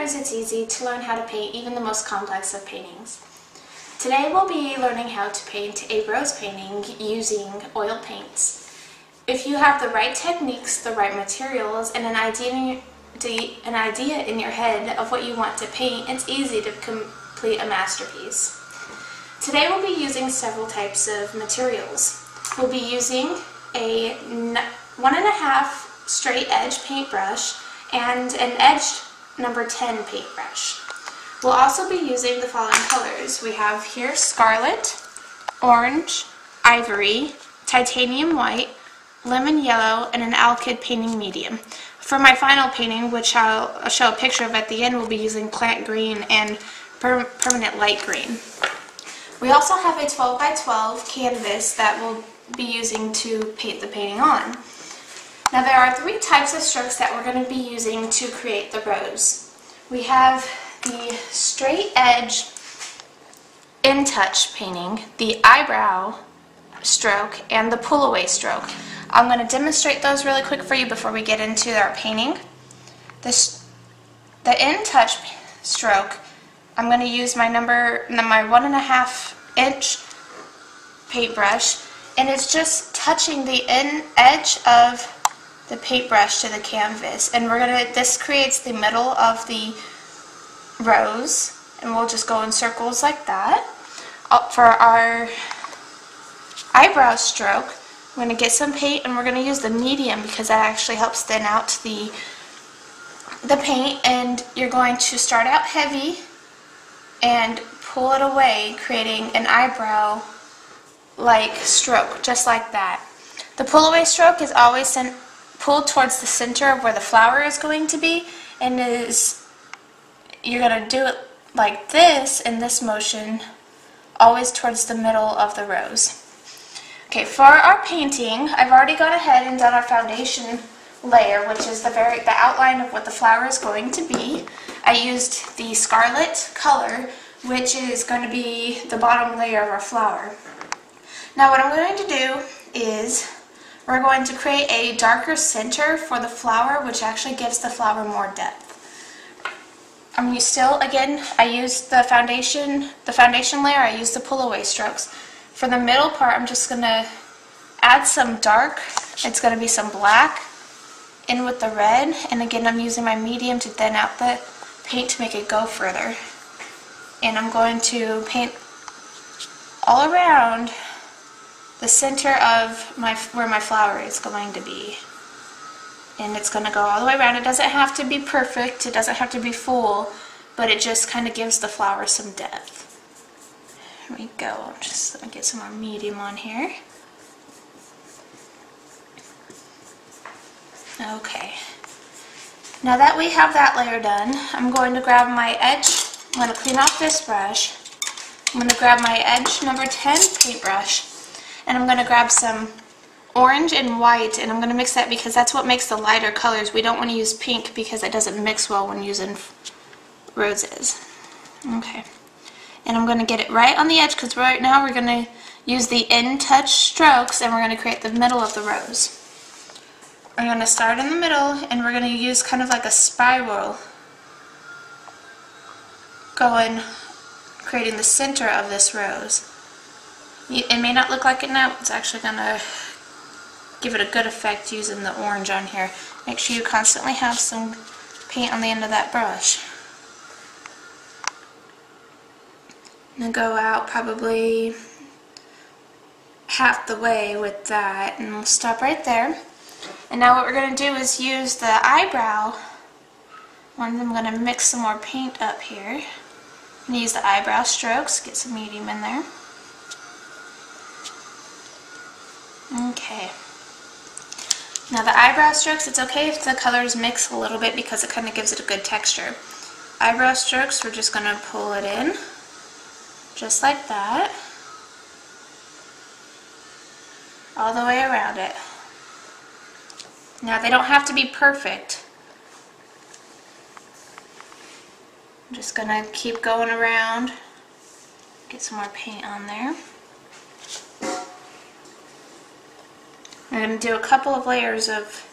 beginners, it's easy to learn how to paint even the most complex of paintings. Today we'll be learning how to paint a rose painting using oil paints. If you have the right techniques, the right materials, and an idea in your head of what you want to paint, it's easy to complete a masterpiece. Today we'll be using several types of materials. We'll be using a 1.5 straight edge paintbrush and an edged number 10 paintbrush. We'll also be using the following colors. We have here scarlet, orange, ivory, titanium white, lemon yellow, and an alkyd painting medium. For my final painting, which I'll show a picture of at the end, we'll be using plant green and permanent light green. We also have a 12 by 12 canvas that we'll be using to paint the painting on. Now there are 3 types of strokes that we're going to be using to create the rose. We have the straight edge in-touch painting, the eyebrow stroke, and the pull-away stroke. I'm going to demonstrate those really quick for you before we get into our painting. The in-touch stroke, I'm going to use my 1.5 inch paintbrush, and it's just touching the edge of the paintbrush to the canvas, and this creates the middle of the rose, and we'll just go in circles like that. For our eyebrow stroke, I'm going to get some paint, and we're going to use the medium because that actually helps thin out the paint, and you're going to start out heavy and pull it away, creating an eyebrow like stroke, just like that. The pull away stroke is always pulled towards the center of where the flower is going to be, and you're going to do it like this in this motion, always towards the middle of the rose. Okay, for our painting, I've already gone ahead and done our foundation layer, which is the outline of what the flower is going to be. I used the scarlet color, which is going to be the bottom layer of our flower. Now what I'm going to do is we're going to create a darker center for the flower, which actually gives the flower more depth. I used the foundation layer, I used the pull-away strokes. For the middle part, I'm just going to add some dark, it's going to be some black, in with the red, and again I'm using my medium to thin out the paint to make it go further. And I'm going to paint all around the center of where my flower is going to be. And it's going to go all the way around. It doesn't have to be perfect, it doesn't have to be full, but it just kind of gives the flower some depth. Here we go. I'm just going to get some more medium on here. Okay. Now that we have that layer done, I'm going to grab my edge. I'm going to clean off this brush. I'm going to grab my edge number 10 paintbrush, and I'm going to grab some orange and white, and I'm going to mix that because that's what makes the lighter colors. We don't want to use pink because it doesn't mix well when using roses. Okay. And I'm going to get it right on the edge because right now we're going to use the in-touch strokes, and we're going to create the middle of the rose. We're going to start in the middle, and we're going to use kind of like a spiral creating the center of this rose. It may not look like it now, but it's actually going to give it a good effect using the orange on here. Make sure you constantly have some paint on the end of that brush. I'm going to go out probably half the way with that, and we'll stop right there. And now what we're going to do is use the eyebrow one. I'm going to mix some more paint up here. I'm going to use the eyebrow strokes, get some medium in there. Okay. Now the eyebrow strokes, it's okay if the colors mix a little bit because it kind of gives it a good texture. Eyebrow strokes, we're just going to pull it in, just like that, all the way around it. Now they don't have to be perfect. I'm just going to keep going around, get some more paint on there. I'm going to do a couple of layers of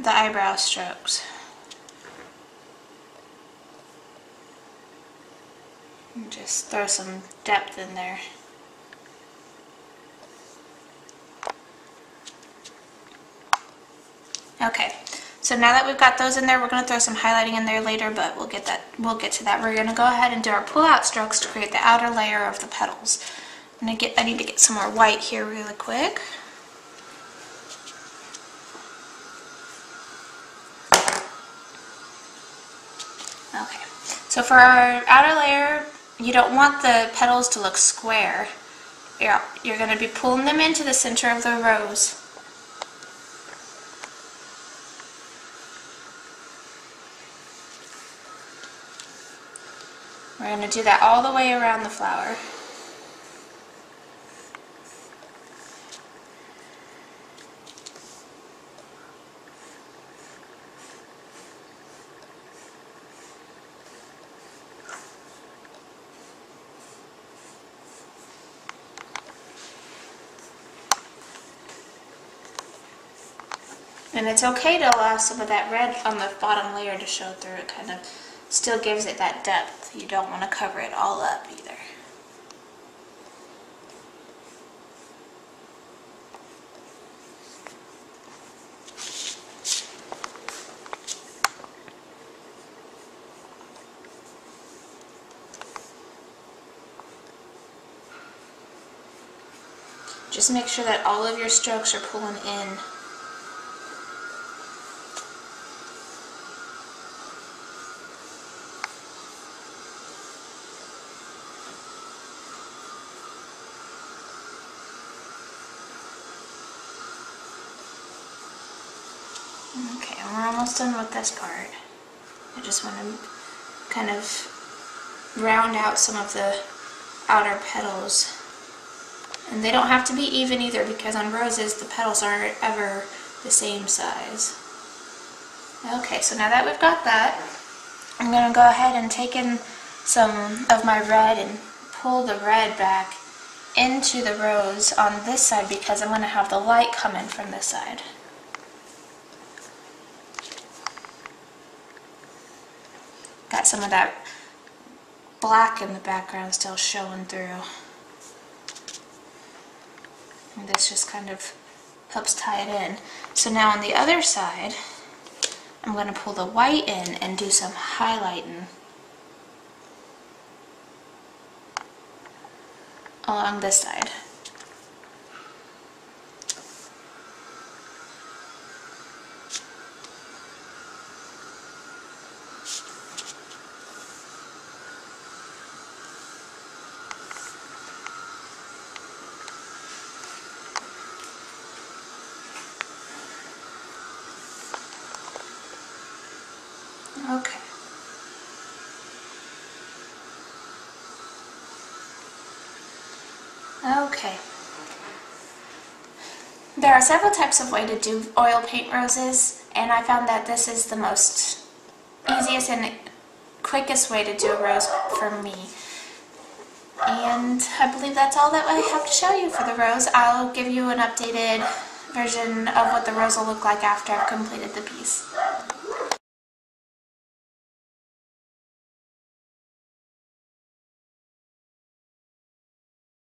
the eyebrow strokes. And just throw some depth in there. Okay, so now that we've got those in there, we're going to throw some highlighting in there later, but we'll get to that. We're going to go ahead and do our pull-out strokes to create the outer layer of the petals. I need to get some more white here really quick. Okay, so for our outer layer, you don't want the petals to look square. You're going to be pulling them into the center of the rose. We're going to do that all the way around the flower. And it's okay to allow some of that red on the bottom layer to show through. It kind of still gives it that depth. You don't want to cover it all up either. Just make sure that all of your strokes are pulling in. Okay, we're almost done with this part. I just want to kind of round out some of the outer petals. And they don't have to be even either, because on roses the petals aren't ever the same size. Okay, so now that we've got that, I'm going to go ahead and take in some of my red and pull the red back into the rose on this side, because I'm going to have the light come in from this side. Got some of that black in the background still showing through. And this just kind of helps tie it in. So now on the other side, I'm going to pull the white in and do some highlighting along this side. Okay. Okay. There are several types of way to do oil paint roses, and I found that this is the most easiest and quickest way to do a rose for me. And I believe that's all that I have to show you for the rose. I'll give you an updated version of what the rose will look like after I've completed the piece.